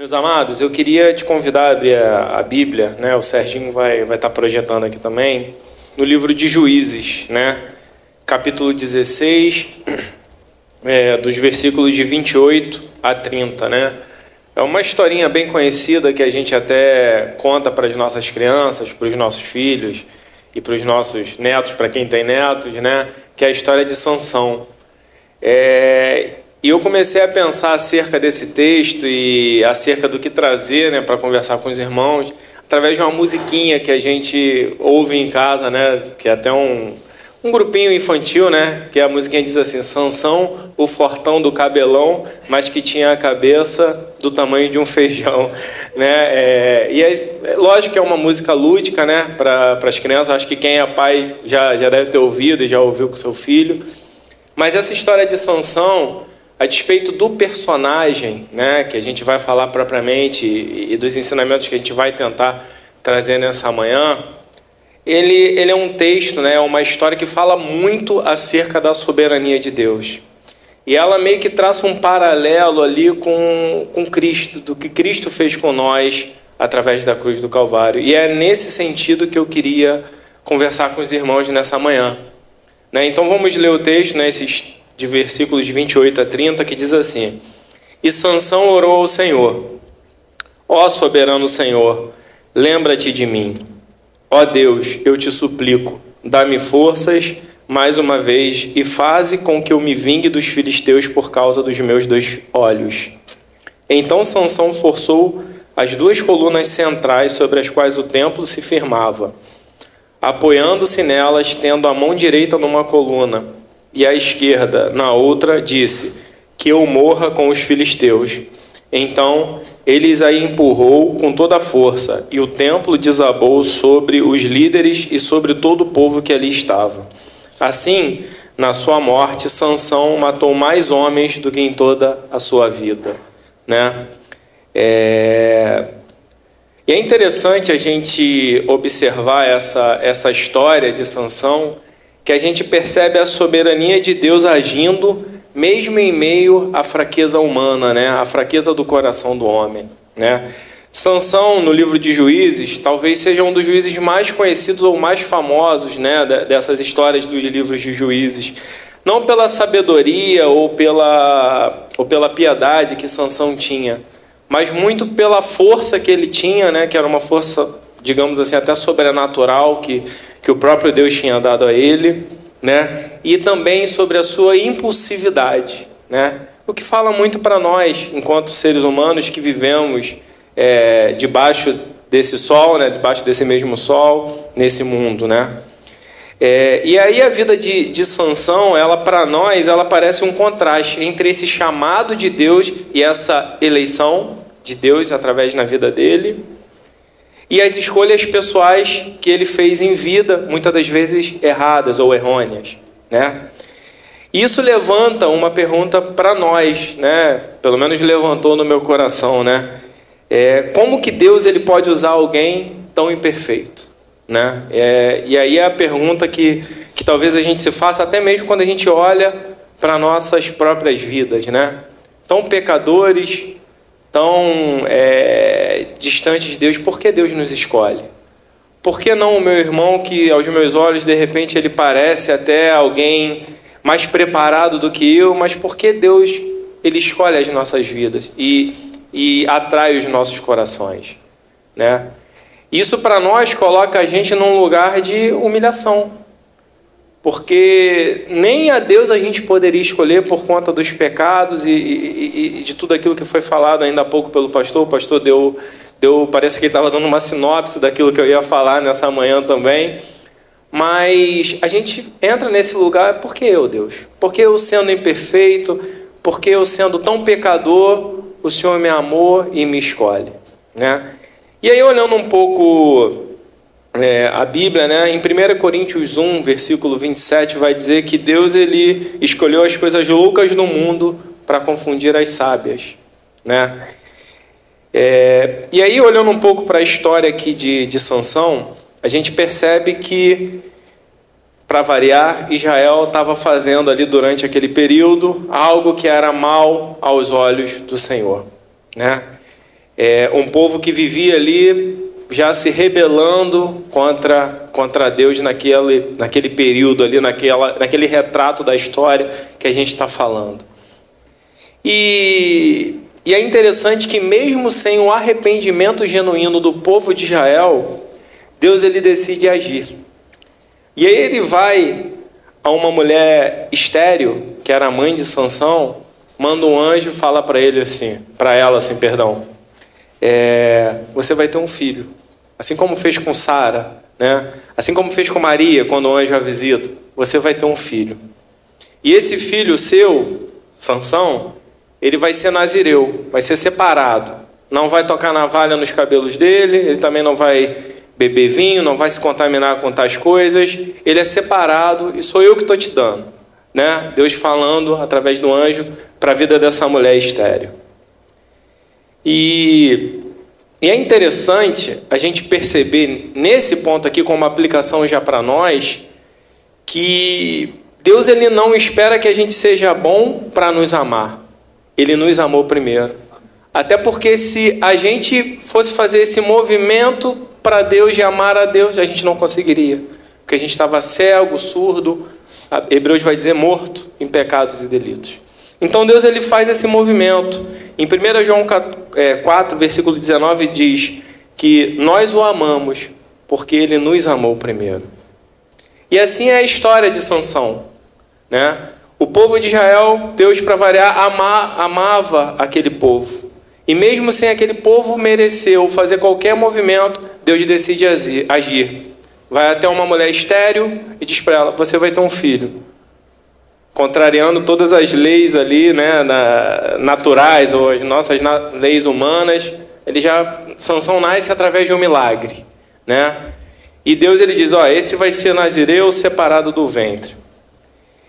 Meus amados, eu queria te convidar a abrir a Bíblia, né? O Serginho vai estar projetando aqui também, no livro de Juízes, né? Capítulo 16, dos versículos de 28 a 30, né? É uma historinha bem conhecida que a gente até conta para as nossas crianças, para os nossos filhos e para os nossos netos, para quem tem netos, né? Que é a história de Sansão. E eu comecei a pensar acerca desse texto e acerca do que trazer, né, para conversar com os irmãos, através de uma musiquinha que a gente ouve em casa, né, que é até um grupinho infantil, né, que a musiquinha diz assim: Sansão, o fortão do cabelão, mas que tinha a cabeça do tamanho de um feijão, né? Lógico que é uma música lúdica, né, para as crianças. Acho que quem é pai já deve ter ouvido e já ouviu com seu filho. Mas essa história de Sansão, a despeito do personagem, né, que a gente vai falar propriamente e dos ensinamentos que a gente vai tentar trazer nessa manhã, ele é um texto, né, é uma história que fala muito acerca da soberania de Deus. E ela meio que traça um paralelo ali com Cristo, do que Cristo fez com nós através da cruz do Calvário. E é nesse sentido que eu queria conversar com os irmãos nessa manhã. Então vamos ler o texto, né, esses de versículos de 28 a 30, que diz assim: E Sansão orou ao Senhor: Ó soberano Senhor, lembra-te de mim. Ó Deus, eu te suplico, dá-me forças mais uma vez e faze com que eu me vingue dos filisteus por causa dos meus 2 olhos. Então Sansão forçou as 2 colunas centrais sobre as quais o templo se firmava, apoiando-se nelas, tendo a mão direita numa coluna e a esquerda na outra, disse: Que eu morra com os filisteus. Então ele aí empurrou com toda a força, e o templo desabou sobre os líderes e sobre todo o povo que ali estava. Assim, na sua morte, Sansão matou mais homens do que em toda a sua vida, né? E é interessante a gente observar essa história de Sansão, que a gente percebe a soberania de Deus agindo mesmo em meio à fraqueza humana, né? A fraqueza do coração do homem, né? Sansão, no livro de Juízes, talvez seja um dos juízes mais conhecidos ou mais famosos, né, dessas histórias dos livros de Juízes. Não pela sabedoria ou pela piedade que Sansão tinha, mas muito pela força que ele tinha, né, que era uma força, digamos assim, até sobrenatural, que o próprio Deus tinha dado a ele, né? E também sobre a sua impulsividade, né? O que fala muito para nós, enquanto seres humanos que vivemos debaixo desse sol, né? Debaixo desse mesmo sol, nesse mundo, né? E aí a vida de Sansão, ela para nós, ela parece um contraste entre esse chamado de Deus e essa eleição de Deus através na vida dele, e as escolhas pessoais que ele fez em vida, muitas das vezes erradas ou errôneas, né? Isso levanta uma pergunta para nós, né? Pelo menos levantou no meu coração, né? Como que Deus ele pode usar alguém tão imperfeito, né? E aí é a pergunta que talvez a gente se faça até mesmo quando a gente olha para nossas próprias vidas, né? Tão pecadores, tão distantes de Deus. Por que Deus nos escolhe? Por que não o meu irmão, que aos meus olhos de repente ele parece até alguém mais preparado do que eu, mas por que Deus ele escolhe as nossas vidas e atrai os nossos corações, né? Isso para nós coloca a gente num lugar de humilhação, porque nem a Deus a gente poderia escolher por conta dos pecados e de tudo aquilo que foi falado ainda há pouco pelo pastor. O pastor parece que ele estava dando uma sinopse daquilo que eu ia falar nessa manhã também. Mas a gente entra nesse lugar: por que eu, Deus? Por que eu, sendo imperfeito, por que eu, sendo tão pecador, o Senhor me amou e me escolhe, né? E aí, olhando um pouco a Bíblia, né, em 1 Coríntios 1, versículo 27, vai dizer que Deus ele escolheu as coisas loucas do mundo para confundir as sábias, né? E aí, olhando um pouco para a história aqui de Sansão, a gente percebe que, para variar, Israel estava fazendo ali durante aquele período algo que era mal aos olhos do Senhor, né? um povo que vivia ali já se rebelando contra Deus naquele período ali, naquele retrato da história que a gente está falando. E é interessante que mesmo sem o arrependimento genuíno do povo de Israel, Deus ele decide agir. E aí ele vai a uma mulher estéril, que era a mãe de Sansão, manda um anjo e fala para ela assim, você vai ter um filho. Assim como fez com Sara, né? Assim como fez com Maria, quando o anjo a visita, você vai ter um filho. E esse filho seu, Sansão, ele vai ser nazireu, vai ser separado. Não vai tocar navalha nos cabelos dele, ele também não vai beber vinho, não vai se contaminar com tais coisas. Ele é separado e sou eu que estou te dando, né? Deus falando através do anjo para a vida dessa mulher estéril. E é interessante a gente perceber nesse ponto aqui, como aplicação já para nós, que Deus ele não espera que a gente seja bom para nos amar. Ele nos amou primeiro. Até porque se a gente fosse fazer esse movimento para Deus e amar a Deus, a gente não conseguiria. Porque a gente estava cego, surdo, Hebreus vai dizer morto em pecados e delitos. Então Deus ele faz esse movimento. Em 1 João 4, versículo 19 diz que nós o amamos porque ele nos amou primeiro. E assim é a história de Sansão, né? O povo de Israel, Deus para variar, amava aquele povo. E mesmo sem aquele povo merecer ou fazer qualquer movimento, Deus decide agir. Vai até uma mulher estéril e diz para ela, você vai ter um filho. Contrariando todas as leis ali, né, naturais ou as nossas leis humanas, Sansão nasce através de um milagre, né? E Deus ele diz, esse vai ser nazireu separado do ventre.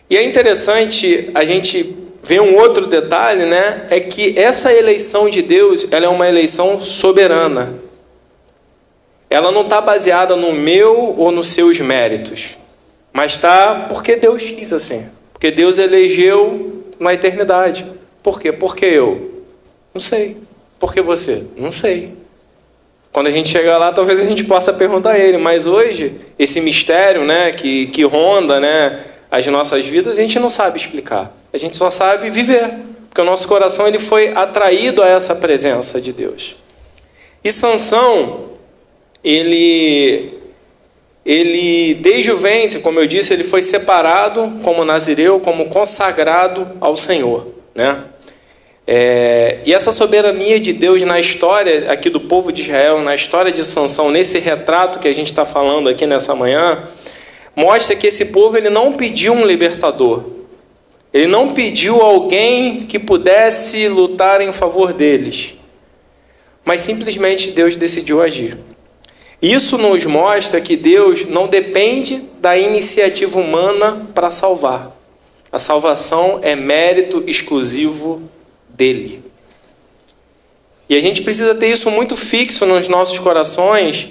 E é interessante a gente ver um outro detalhe, né, é que essa eleição de Deus, ela é uma eleição soberana. Ela não está baseada no meu ou nos seus méritos, mas está porque Deus quis assim. Porque Deus elegeu na eternidade. Por quê? Porque eu? Não sei. Por que você? Não sei. Quando a gente chegar lá, talvez a gente possa perguntar a ele. Mas hoje, esse mistério, né, que ronda, né, as nossas vidas, a gente não sabe explicar. A gente só sabe viver. Porque o nosso coração ele foi atraído a essa presença de Deus. E Sansão, ele desde o ventre, como eu disse, ele foi separado como nazireu, como consagrado ao Senhor, né? E essa soberania de Deus na história aqui do povo de Israel, na história de Sansão, nesse retrato que a gente está falando aqui nessa manhã, mostra que esse povo ele não pediu um libertador. Ele não pediu alguém que pudesse lutar em favor deles. Mas simplesmente Deus decidiu agir. Isso nos mostra que Deus não depende da iniciativa humana para salvar. A salvação é mérito exclusivo dele. E a gente precisa ter isso muito fixo nos nossos corações,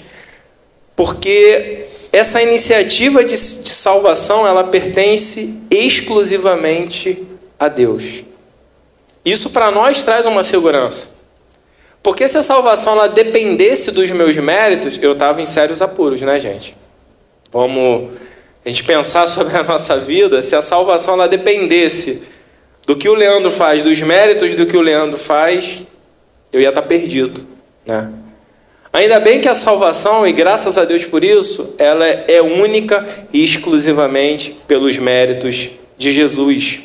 porque essa iniciativa de salvação, ela pertence exclusivamente a Deus. Isso para nós traz uma segurança. Porque se a salvação ela dependesse dos meus méritos, eu estava em sérios apuros, né, gente? Vamos a gente pensar sobre a nossa vida, se a salvação ela dependesse do que o Leandro faz, dos méritos do que o Leandro faz, eu ia estar perdido, né? Ainda bem que a salvação, e graças a Deus por isso, ela é única e exclusivamente pelos méritos de Jesus.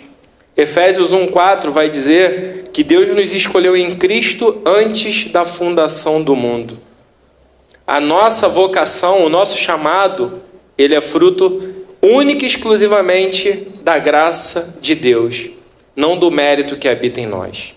Efésios 1,4 vai dizer que Deus nos escolheu em Cristo antes da fundação do mundo. A nossa vocação, o nosso chamado, ele é fruto único e exclusivamente da graça de Deus, não do mérito que habita em nós.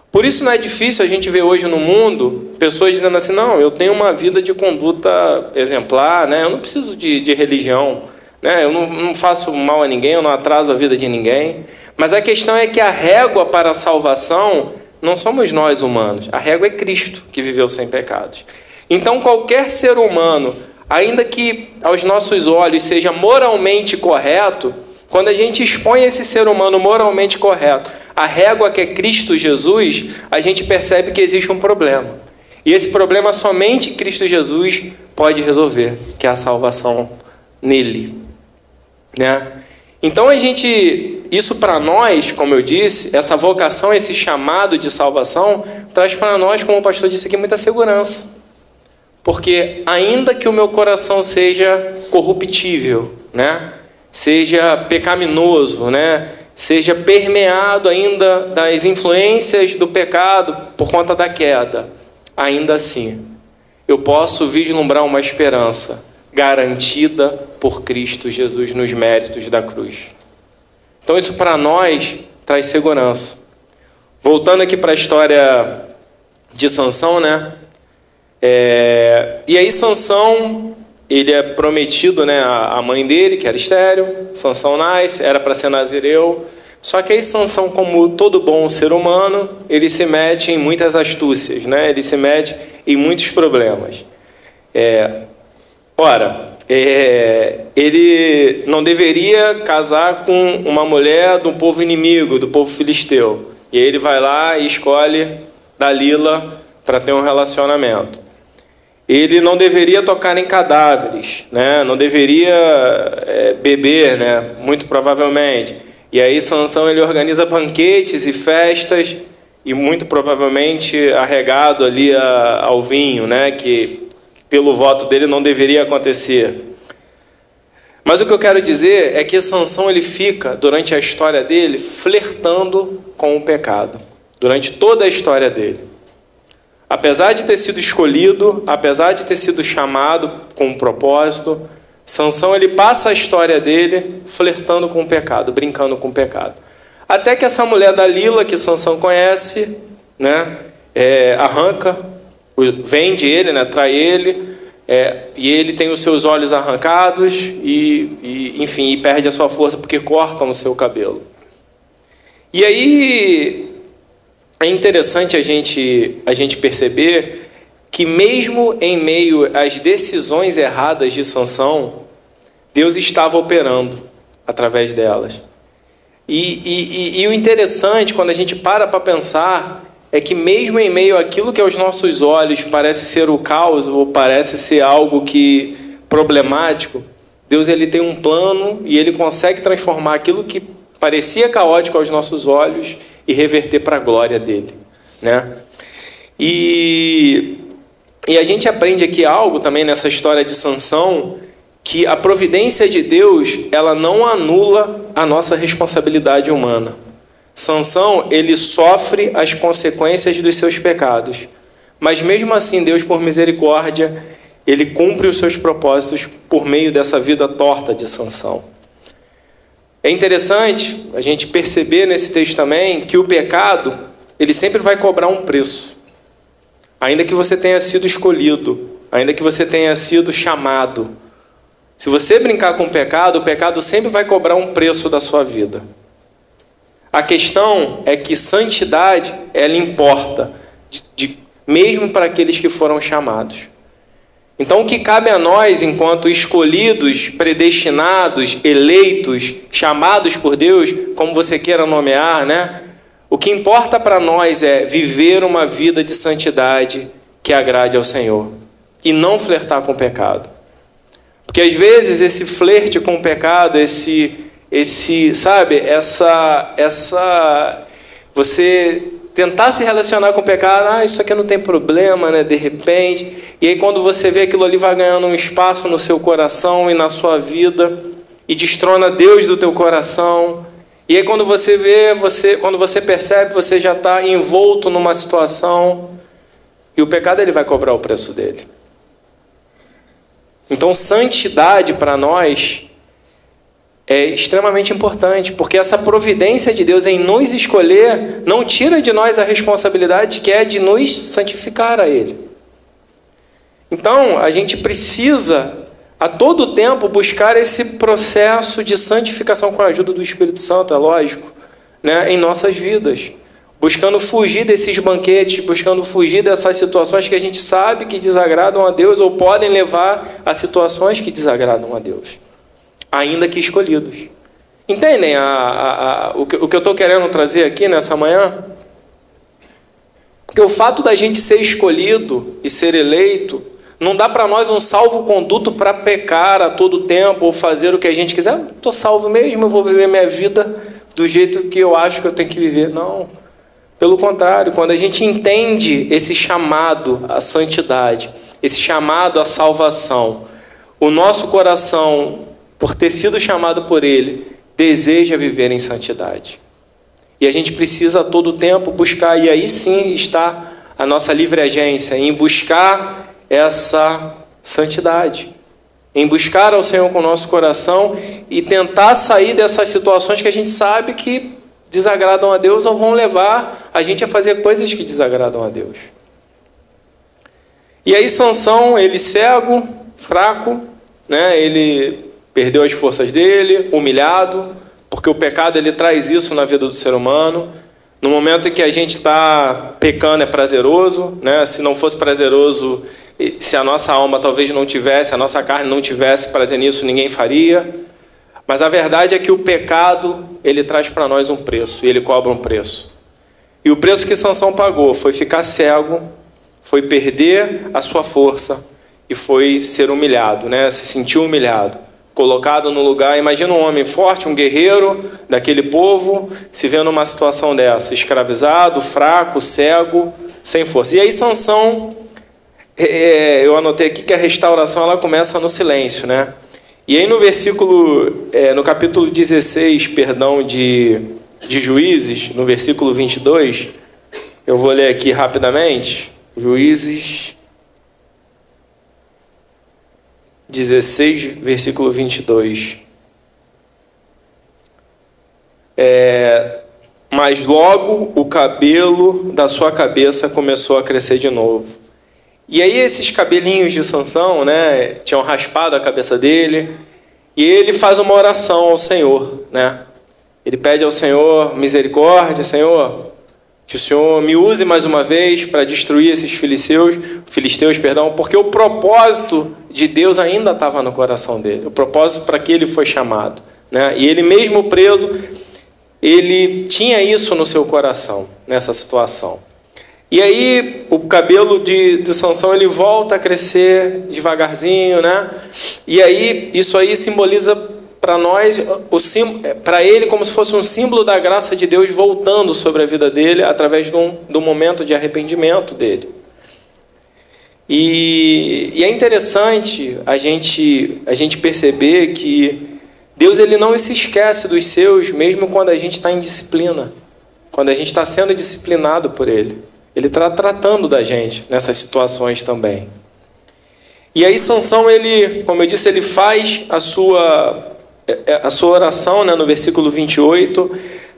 Por isso não é difícil a gente ver hoje no mundo pessoas dizendo assim, não, eu tenho uma vida de conduta exemplar, né? Eu não preciso de religião, né? Eu não faço mal a ninguém, eu não atraso a vida de ninguém. Mas a questão é que a régua para a salvação não somos nós humanos. A régua é Cristo, que viveu sem pecados. Então qualquer ser humano, ainda que aos nossos olhos seja moralmente correto, quando a gente expõe esse ser humano moralmente correto a régua que é Cristo Jesus, a gente percebe que existe um problema. E esse problema somente Cristo Jesus pode resolver, que é a salvação nele, né? Então isso para nós, como eu disse, essa vocação, esse chamado de salvação, traz para nós, como o pastor disse aqui, muita segurança. Porque ainda que o meu coração seja corruptível, né? Seja pecaminoso, né? Seja permeado ainda das influências do pecado por conta da queda, ainda assim, eu posso vislumbrar uma esperança garantida por Cristo Jesus nos méritos da cruz. Então isso para nós traz segurança. Voltando aqui para a história de Sansão, né? E aí Sansão, ele é prometido, né, à mãe dele, que era estéril. Sansão nasce, era para ser nazireu. Só que aí Sansão, como todo bom ser humano, ele se mete em muitas astúcias, né? Ele se mete em muitos problemas. Ele não deveria casar com uma mulher do povo inimigo, do povo filisteu. E aí ele vai lá e escolhe Dalila para ter um relacionamento. Ele não deveria tocar em cadáveres, né? Não deveria beber, né? Muito provavelmente. E aí Sansão, ele organiza banquetes e festas, e muito provavelmente arregado ali ao vinho, né? Que pelo voto dele não deveria acontecer. Mas o que eu quero dizer é que Sansão, ele fica, durante a história dele, flertando com o pecado. Durante toda a história dele. Apesar de ter sido escolhido, apesar de ter sido chamado com um propósito, Sansão, ele passa a história dele flertando com o pecado, brincando com o pecado. Até que essa mulher Dalila, que Sansão conhece, né, vende ele, né, trai ele, e ele tem os seus olhos arrancados enfim, e perde a sua força porque cortam o seu cabelo. E aí é interessante a gente perceber que mesmo em meio às decisões erradas de Sansão, Deus estava operando através delas. E o interessante, quando a gente para pensar, é que mesmo em meio àquilo que aos nossos olhos parece ser o caos, ou parece ser algo problemático, Deus, ele tem um plano e ele consegue transformar aquilo que parecia caótico aos nossos olhos e reverter para a glória dele, né? E a gente aprende aqui algo também nessa história de Sansão, que a providência de Deus, ela não anula a nossa responsabilidade humana. Sansão, ele sofre as consequências dos seus pecados, mas mesmo assim Deus, por misericórdia, ele cumpre os seus propósitos por meio dessa vida torta de Sansão. É interessante a gente perceber nesse texto também que o pecado, ele sempre vai cobrar um preço. Ainda que você tenha sido escolhido, ainda que você tenha sido chamado, se você brincar com o pecado sempre vai cobrar um preço da sua vida. A questão é que santidade, ela importa, mesmo para aqueles que foram chamados. Então, o que cabe a nós, enquanto escolhidos, predestinados, eleitos, chamados por Deus, como você queira nomear, né? O que importa para nós é viver uma vida de santidade que agrade ao Senhor e não flertar com o pecado. Porque às vezes esse flerte com o pecado, você tentar se relacionar com o pecado, isso aqui não tem problema, né? De repente, e aí quando você vê aquilo ali vai ganhando um espaço no seu coração e na sua vida e destrona Deus do teu coração. E aí quando você vê, quando você percebe, você já está envolto numa situação e o pecado, ele vai cobrar o preço dele. Então, santidade para nós é extremamente importante, porque essa providência de Deus em nos escolher não tira de nós a responsabilidade que é de nos santificar a Ele. Então, a gente precisa a todo tempo buscar esse processo de santificação com a ajuda do Espírito Santo, é lógico, né, em nossas vidas. Buscando fugir desses banquetes, buscando fugir dessas situações que a gente sabe que desagradam a Deus ou podem levar a situações que desagradam a Deus, ainda que escolhidos. Entendem o que eu estou querendo trazer aqui nessa manhã? Porque o fato da gente ser escolhido e ser eleito não dá para nós um salvo-conduto para pecar a todo tempo ou fazer o que a gente quiser. Estou salvo mesmo, eu vou viver minha vida do jeito que eu acho que eu tenho que viver. Não. Pelo contrário, quando a gente entende esse chamado à santidade, esse chamado à salvação, o nosso coração, por ter sido chamado por Ele, deseja viver em santidade. E a gente precisa a todo tempo buscar, e aí sim está a nossa livre agência, em buscar essa santidade, em buscar ao Senhor com o nosso coração e tentar sair dessas situações que a gente sabe que desagradam a Deus ou vão levar a gente a fazer coisas que desagradam a Deus. E aí Sansão, ele cego, fraco, né? Ele perdeu as forças dele, humilhado, porque o pecado ele traz isso na vida do ser humano. No momento em que a gente está pecando é prazeroso, né? Se não fosse prazeroso, se a nossa alma talvez não tivesse, a nossa carne não tivesse prazer nisso, ninguém faria. Mas a verdade é que o pecado, ele traz para nós um preço, e ele cobra um preço. E o preço que Sansão pagou foi ficar cego, foi perder a sua força e foi ser humilhado, né? Se sentir humilhado, colocado no lugar. Imagina um homem forte, um guerreiro daquele povo, se vendo numa situação dessa, escravizado, fraco, cego, sem força. E aí Sansão, eu anotei aqui que a restauração ela começa no silêncio, né? E aí no capítulo 16, de Juízes, no versículo 22, eu vou ler aqui rapidamente, Juízes 16, versículo 22. Mas logo o cabelo da sua cabeça começou a crescer de novo. E aí esses cabelinhos de Sansão, né, tinham raspado a cabeça dele, e ele faz uma oração ao Senhor, né? Ele pede ao Senhor misericórdia, Senhor, que o Senhor me use mais uma vez para destruir esses filisteus, porque o propósito de Deus ainda estava no coração dele, o propósito para que ele foi chamado, né? E ele mesmo preso, ele tinha isso no seu coração, nessa situação. E aí o cabelo de Sansão ele volta a crescer devagarzinho, né? E aí isso aí simboliza para nós, para ele, como se fosse um símbolo da graça de Deus voltando sobre a vida dele através do momento de arrependimento dele. E é interessante a gente perceber que Deus ele não se esquece dos seus, mesmo quando a gente está em disciplina, quando a gente está sendo disciplinado por Ele. Ele está tratando da gente nessas situações também. E aí Sansão, ele, como eu disse, ele faz a sua oração, né, no versículo 28,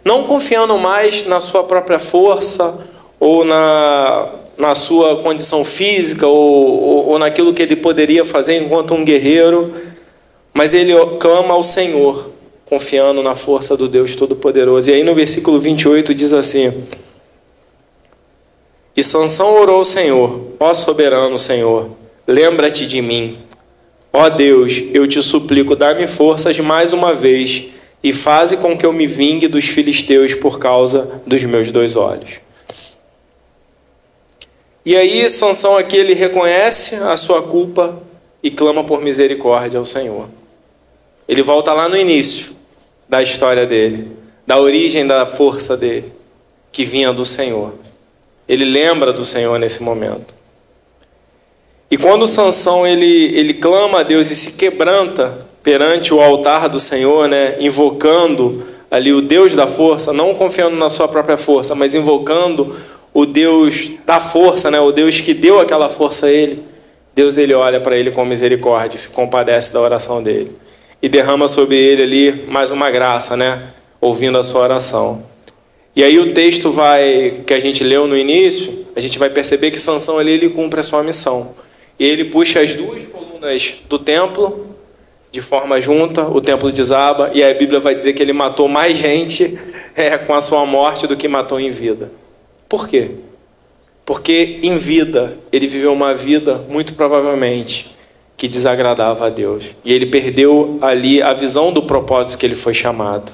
não confiando mais na sua própria força ou na sua condição física ou naquilo que ele poderia fazer enquanto um guerreiro, mas ele clama ao Senhor, confiando na força do Deus Todo-Poderoso. E aí no versículo 28 diz assim: E Sansão orou ao Senhor: Ó soberano Senhor, lembra-te de mim. Ó Deus, eu te suplico, dá-me forças mais uma vez e faze com que eu me vingue dos filisteus por causa dos meus 2 olhos. E aí Sansão aqui ele reconhece a sua culpa e clama por misericórdia ao Senhor. Ele volta lá no início da história dele, da origem da força dele, que vinha do Senhor. Ele lembra do Senhor nesse momento. E quando Sansão ele clama a Deus e se quebranta perante o altar do Senhor, né, invocando ali o Deus da força, não confiando na sua própria força, mas invocando o Deus da força, né, o Deus que deu aquela força a ele, Deus ele olha para ele com misericórdia, se compadece da oração dele e derrama sobre ele ali mais uma graça, né, ouvindo a sua oração. E aí o texto que a gente leu no início, a gente vai perceber que Sansão ali ele cumpre a sua missão. E ele puxa as 2 colunas do templo de forma junta, o templo desaba, e a Bíblia vai dizer que ele matou mais gente com a sua morte do que matou em vida. Por quê? Porque em vida ele viveu uma vida, muito provavelmente, que desagradava a Deus. E ele perdeu ali a visão do propósito que ele foi chamado.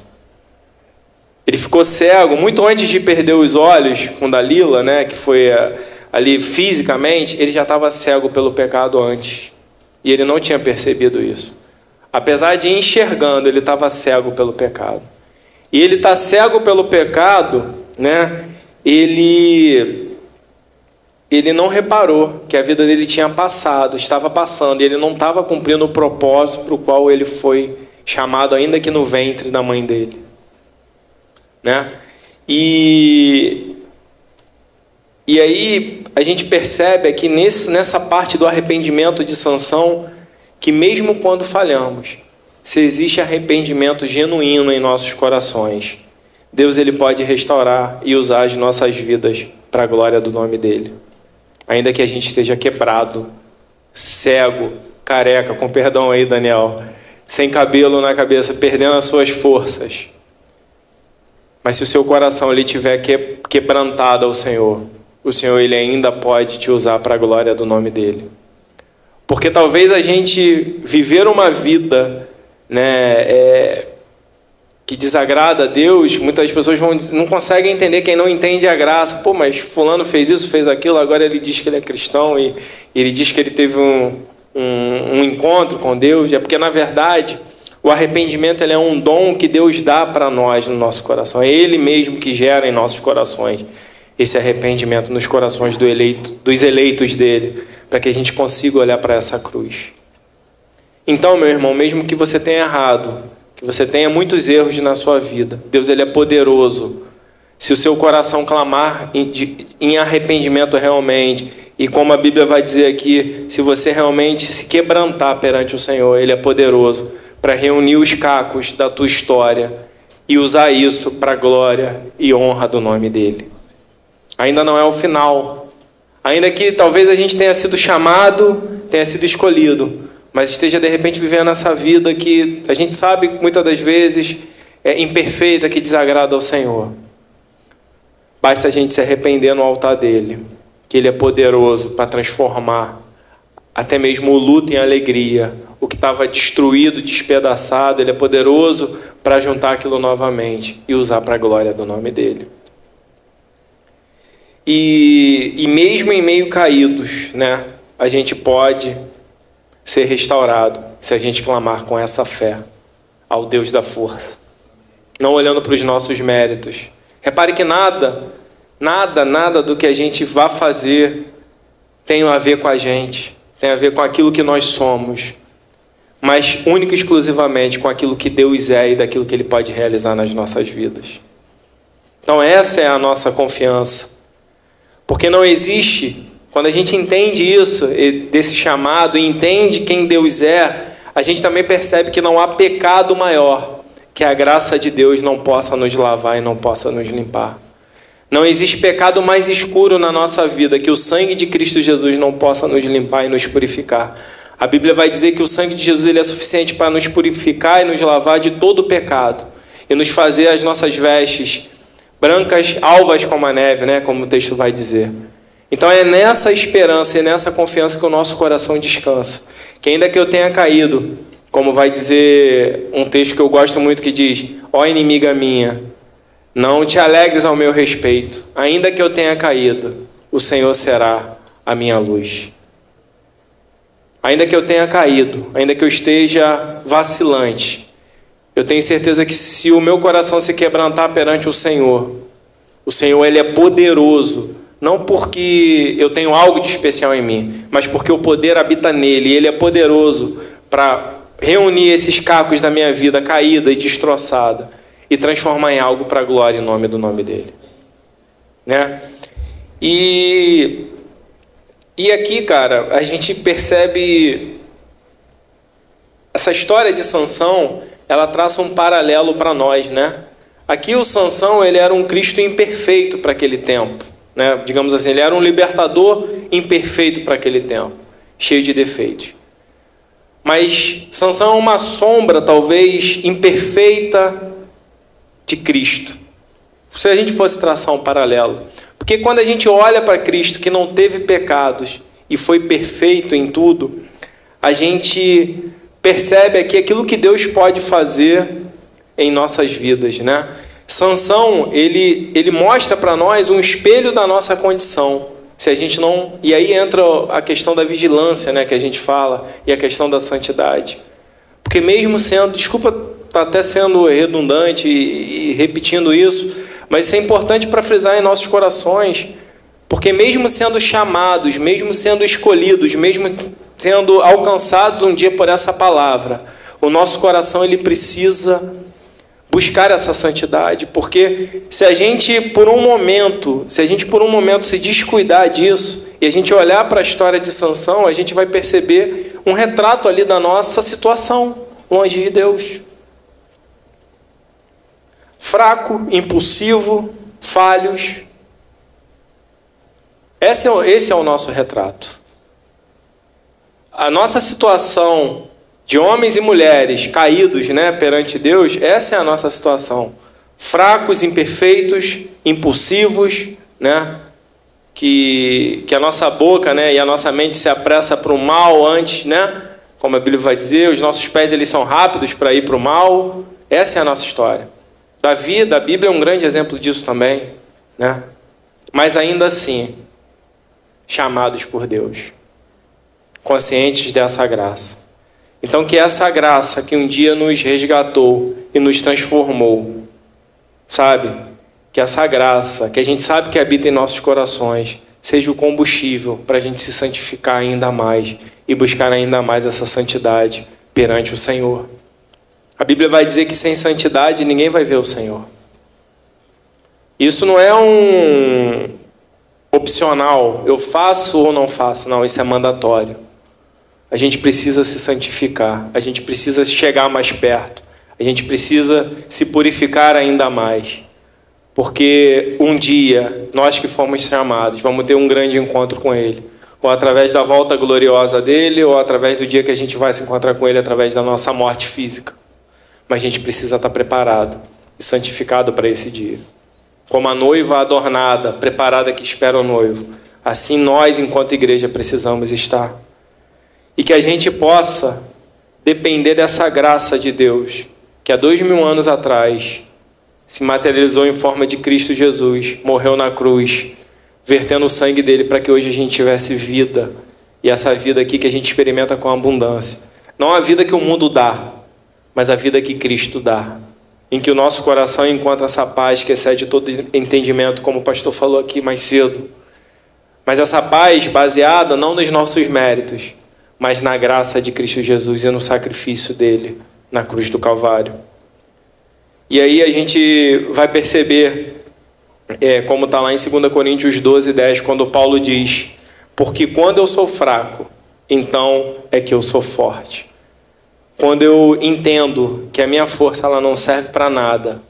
Ele ficou cego muito antes de perder os olhos com Dalila, né, que foi ali fisicamente, ele já estava cego pelo pecado antes. E ele não tinha percebido isso. Apesar de ir enxergando, ele estava cego pelo pecado. E ele está cego pelo pecado, né, ele não reparou que a vida dele tinha passado, estava passando, e ele não estava cumprindo o propósito para o qual ele foi chamado, ainda que no ventre da mãe dele. Né? E aí a gente percebe aqui nessa parte do arrependimento de Sansão, que mesmo quando falhamos, se existe arrependimento genuíno em nossos corações, Deus ele pode restaurar e usar as nossas vidas para a glória do nome dele. Ainda que a gente esteja quebrado, cego, careca, com perdão aí, Daniel, sem cabelo na cabeça, perdendo as suas forças. Mas se o seu coração ele estiver quebrantado ao Senhor, o Senhor ele ainda pode te usar para a glória do nome dele. Porque talvez a gente viver uma vida, né, que desagrada a Deus, muitas pessoas não conseguem entender, quem não entende a graça. Pô, mas fulano fez isso, fez aquilo, agora ele diz que ele é cristão e ele diz que ele teve um encontro com Deus. É porque, na verdade, o arrependimento ele é um dom que Deus dá para nós no nosso coração. É Ele mesmo que gera em nossos corações esse arrependimento nos corações dos eleitos dele, para que a gente consiga olhar para essa cruz. Então, meu irmão, mesmo que você tenha errado, que você tenha muitos erros na sua vida, Deus ele é poderoso. Se o seu coração clamar em arrependimento realmente, e como a Bíblia vai dizer aqui, se você realmente se quebrantar perante o Senhor, Ele é poderoso para reunir os cacos da tua história e usar isso para a glória e honra do nome dEle. Ainda não é o final. Ainda que talvez a gente tenha sido chamado, tenha sido escolhido, mas esteja de repente vivendo essa vida que a gente sabe que muitas das vezes é imperfeita, que desagrada ao Senhor. Basta a gente se arrepender no altar dele, que ele é poderoso para transformar até mesmo o luto em alegria. O que estava destruído, despedaçado, ele é poderoso para juntar aquilo novamente e usar para a glória do nome dele. E mesmo em meio caídos, né, a gente pode ser restaurado se a gente clamar com essa fé ao Deus da força, não olhando para os nossos méritos. Repare que nada do que a gente vá fazer tem a ver com a gente, tem a ver com aquilo que nós somos, mas única e exclusivamente com aquilo que Deus é e daquilo que Ele pode realizar nas nossas vidas. Então essa é a nossa confiança, porque não existe, quando a gente entende isso, desse chamado, e entende quem Deus é, a gente também percebe que não há pecado maior que a graça de Deus não possa nos lavar e não possa nos limpar. Não existe pecado mais escuro na nossa vida que o sangue de Cristo Jesus não possa nos limpar e nos purificar. A Bíblia vai dizer que o sangue de Jesus ele é suficiente para nos purificar e nos lavar de todo o pecado e nos fazer as nossas vestes brancas, alvas como a neve, né? Como o texto vai dizer. Então é nessa esperança e nessa confiança que o nosso coração descansa. Que ainda que eu tenha caído, como vai dizer um texto que eu gosto muito que diz: ó inimiga minha, não te alegres ao meu respeito. Ainda que eu tenha caído, o Senhor será a minha luz. Ainda que eu tenha caído, ainda que eu esteja vacilante, eu tenho certeza que se o meu coração se quebrantar perante o Senhor ele é poderoso, não porque eu tenho algo de especial em mim, mas porque o poder habita nele, e ele é poderoso para reunir esses cacos da minha vida caída e destroçada e transformar em algo para a glória e nome do nome dele, né? E aqui, cara, a gente percebe essa história de Sansão, ela traça um paralelo para nós, né? Aqui o Sansão, ele era um Cristo imperfeito para aquele tempo, né? Digamos assim, ele era um libertador imperfeito para aquele tempo, cheio de defeitos. Mas Sansão é uma sombra, talvez, imperfeita de Cristo. Se a gente fosse traçar um paralelo. Porque quando a gente olha para Cristo, que não teve pecados e foi perfeito em tudo, a gente percebe aqui aquilo que Deus pode fazer em nossas vidas, né? Sansão, ele mostra para nós um espelho da nossa condição. Se a gente não... E aí entra a questão da vigilância, né, que a gente fala, e a questão da santidade. Porque mesmo sendo... Desculpa estar até sendo redundante e repetindo isso, mas isso é importante para frisar em nossos corações, porque mesmo sendo chamados, mesmo sendo escolhidos, mesmo sendo alcançados um dia por essa palavra, o nosso coração ele precisa buscar essa santidade, porque se a gente por um momento se descuidar disso e a gente olhar para a história de Sansão, a gente vai perceber um retrato ali da nossa situação longe de Deus. Fraco, impulsivo, falhos. Esse é o nosso retrato. A nossa situação de homens e mulheres caídos, né, perante Deus, essa é a nossa situação. Fracos, imperfeitos, impulsivos, né, que a nossa boca, né, e a nossa mente se apressa para o mal antes, né, como a Bíblia vai dizer, os nossos pés eles são rápidos para ir para o mal. Essa é a nossa história. Davi, da Bíblia, é um grande exemplo disso também, né? Mas ainda assim, chamados por Deus, conscientes dessa graça. Então que essa graça que um dia nos resgatou e nos transformou, sabe? Que essa graça, que a gente sabe que habita em nossos corações, seja o combustível para a gente se santificar ainda mais e buscar ainda mais essa santidade perante o Senhor. A Bíblia vai dizer que sem santidade ninguém vai ver o Senhor. Isso não é um opcional, eu faço ou não faço, não, isso é mandatório. A gente precisa se santificar, a gente precisa chegar mais perto, a gente precisa se purificar ainda mais. Porque um dia, nós que fomos chamados, vamos ter um grande encontro com Ele. Ou através da volta gloriosa dEle, ou através do dia que a gente vai se encontrar com Ele, através da nossa morte física. Mas a gente precisa estar preparado e santificado para esse dia. Como a noiva adornada, preparada que espera o noivo, assim nós, enquanto igreja, precisamos estar. E que a gente possa depender dessa graça de Deus, que há 2000 anos atrás se materializou em forma de Cristo Jesus, morreu na cruz, vertendo o sangue dele para que hoje a gente tivesse vida. E essa vida aqui que a gente experimenta com abundância. Não a vida que o mundo dá, mas a vida que Cristo dá. Em que o nosso coração encontra essa paz que excede todo entendimento, como o pastor falou aqui mais cedo. Mas essa paz baseada não nos nossos méritos, mas na graça de Cristo Jesus e no sacrifício dele na cruz do Calvário. E aí a gente vai perceber, como está lá em 2 Coríntios 12:10, quando Paulo diz: porque quando eu sou fraco, então é que eu sou forte. Quando eu entendo que a minha força ela não serve para nada,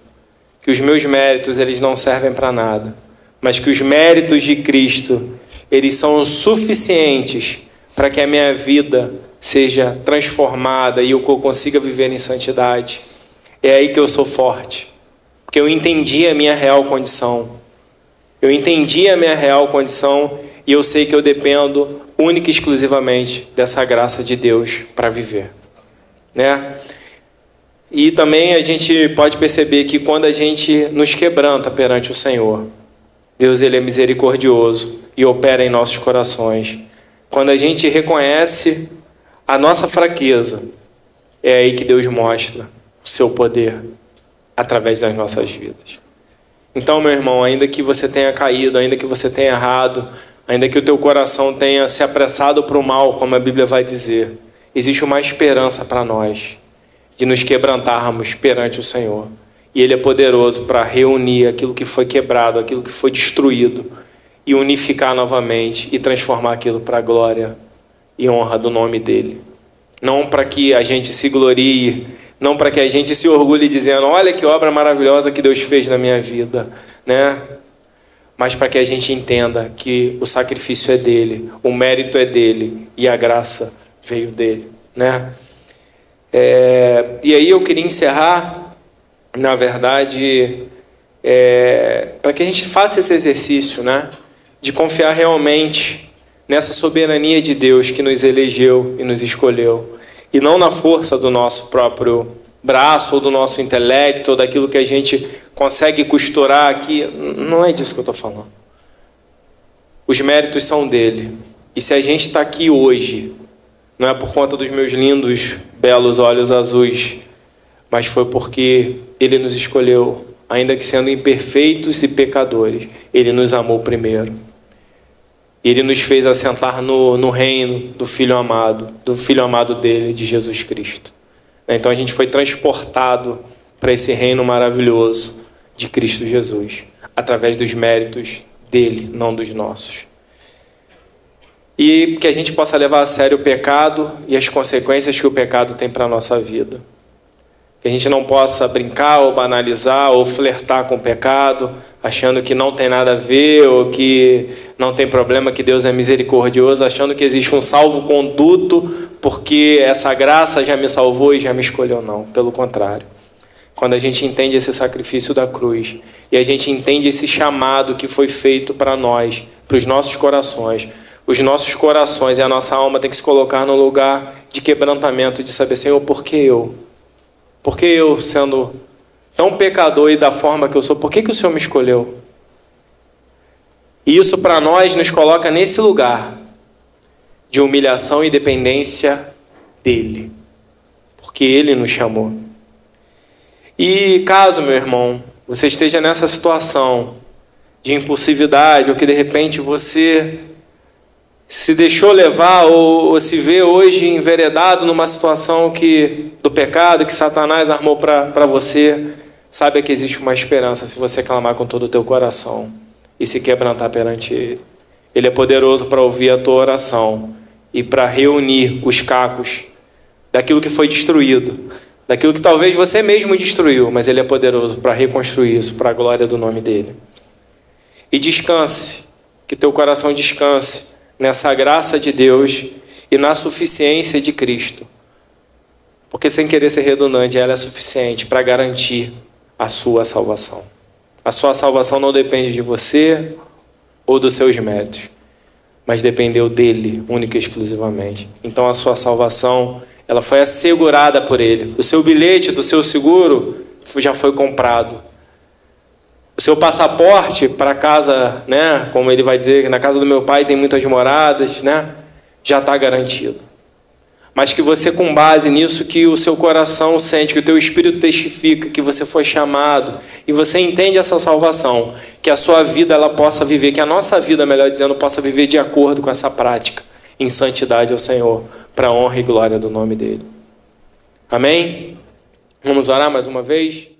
que os meus méritos eles não servem para nada, mas que os méritos de Cristo eles são suficientes para que a minha vida seja transformada e eu consiga viver em santidade. É aí que eu sou forte, porque eu entendi a minha real condição. Eu entendi a minha real condição e eu sei que eu dependo única e exclusivamente dessa graça de Deus para viver. Né? E também a gente pode perceber que quando a gente nos quebranta perante o Senhor, Deus ele é misericordioso e opera em nossos corações. Quando a gente reconhece a nossa fraqueza, é aí que Deus mostra o seu poder através das nossas vidas. Então, meu irmão, ainda que você tenha caído, ainda que você tenha errado, ainda que o teu coração tenha se apressado para o mal, como a Bíblia vai dizer, existe uma esperança para nós de nos quebrantarmos perante o Senhor. E Ele é poderoso para reunir aquilo que foi quebrado, aquilo que foi destruído, e unificar novamente e transformar aquilo para a glória e honra do nome dEle. Não para que a gente se glorie, não para que a gente se orgulhe dizendo: olha que obra maravilhosa que Deus fez na minha vida, né? Mas para que a gente entenda que o sacrifício é dEle, o mérito é dEle e a graça veio dEle, né? E aí eu queria encerrar, na verdade, para que a gente faça esse exercício, né? De confiar realmente nessa soberania de Deus que nos elegeu e nos escolheu, e não na força do nosso próprio braço, ou do nosso intelecto, ou daquilo que a gente consegue costurar aqui. Não é disso que eu estou falando. Os méritos são dele. E se a gente está aqui hoje, não é por conta dos meus lindos, belos olhos azuis, mas foi porque ele nos escolheu, ainda que sendo imperfeitos e pecadores, ele nos amou primeiro. Ele nos fez assentar no reino do Filho amado dele, de Jesus Cristo. Então a gente foi transportado para esse reino maravilhoso de Cristo Jesus, através dos méritos dele, não dos nossos. E que a gente possa levar a sério o pecado e as consequências que o pecado tem para a nossa vida. Que a gente não possa brincar ou banalizar ou flertar com o pecado, achando que não tem nada a ver ou que não tem problema, que Deus é misericordioso, achando que existe um salvo-conduto porque essa graça já me salvou e já me escolheu. Não, pelo contrário. Quando a gente entende esse sacrifício da cruz e a gente entende esse chamado que foi feito para nós, para os nossos corações e a nossa alma tem que se colocar no lugar de quebrantamento, de saber, Senhor, por que eu? Por que eu, sendo tão pecador e da forma que eu sou, por que o Senhor me escolheu? E isso para nós nos coloca nesse lugar de humilhação e dependência dele, porque ele nos chamou. E caso, meu irmão, você esteja nessa situação de impulsividade, ou que de repente você se deixou levar ou se vê hoje enveredado numa situação do pecado que Satanás armou para você, saiba que existe uma esperança se você clamar com todo o teu coração e se quebrantar perante Ele. Ele é poderoso para ouvir a tua oração e para reunir os cacos daquilo que foi destruído, daquilo que talvez você mesmo destruiu, mas Ele é poderoso para reconstruir isso para a glória do nome dEle. E descanse, que teu coração descanse nessa graça de Deus e na suficiência de Cristo. Porque, sem querer ser redundante, ela é suficiente para garantir a sua salvação. A sua salvação não depende de você ou dos seus méritos, mas dependeu dele, única e exclusivamente. Então a sua salvação, ela foi assegurada por ele. O seu bilhete do seu seguro já foi comprado. O seu passaporte para casa, né, como ele vai dizer, na casa do meu pai tem muitas moradas, né, já está garantido. Mas que você, com base nisso que o seu coração sente, que o teu espírito testifica, que você foi chamado, e você entende essa salvação, que a sua vida ela possa viver, que a nossa vida, melhor dizendo, possa viver de acordo com essa prática, em santidade ao Senhor, para a honra e glória do nome dele. Amém? Vamos orar mais uma vez?